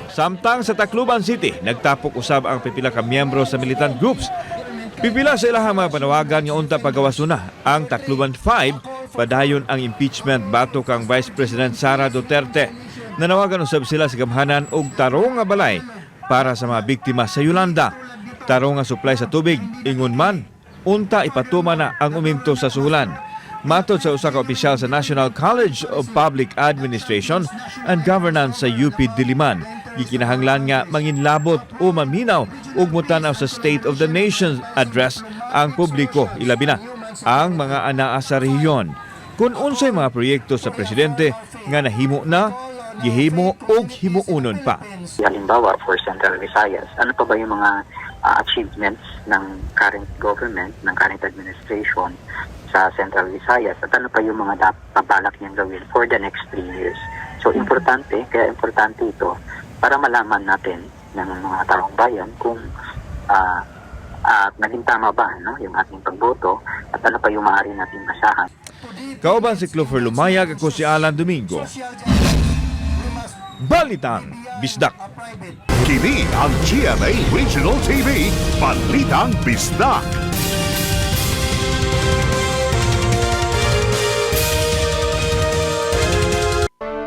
Samtang sa Tacloban City, nagtapok usab ang pipila ka miyembro sa militant groups. Pipila sa ilahang mga panawagan nga unta pagawasuna ang Tacloban 5 padayon ang impeachment bato kang Vice President Sara Duterte. Nanawagan usab sila sa gamhanan og tarong nga balay para sa mga biktima sa Yolanda. Tarong nga supply sa tubig, ingon man, unta ipatuma na ang uminto sa suhulan. Matod sa usa ka opisyal sa National College of Public Administration and Governance sa UP Diliman, gikinahanglan nga manginlabot o maminaw ug mutanaw sa State of the Nation address ang publiko, ilabi na ang mga anaa sa rehiyon. Kung unsay mga proyekto sa presidente nga nahimo na, gihimo og himuunon pa. Halimbawa, for Central Visayas, ano pa ba yung mga achievements ng current government, ng current administration sa Central Visayas, at ano pa yung mga pabalak niyang gawin for the next 3 years. So, kaya importante ito para malaman natin ng mga taong bayan kung naging tama ba yung ating pagboto at ano pa yung maaari nating asahan. Kauban si Clover Lumayag, ako si Alan Domingo. Balitang Bisdak. Kini ang GMA Regional TV, Balitang Bisdak.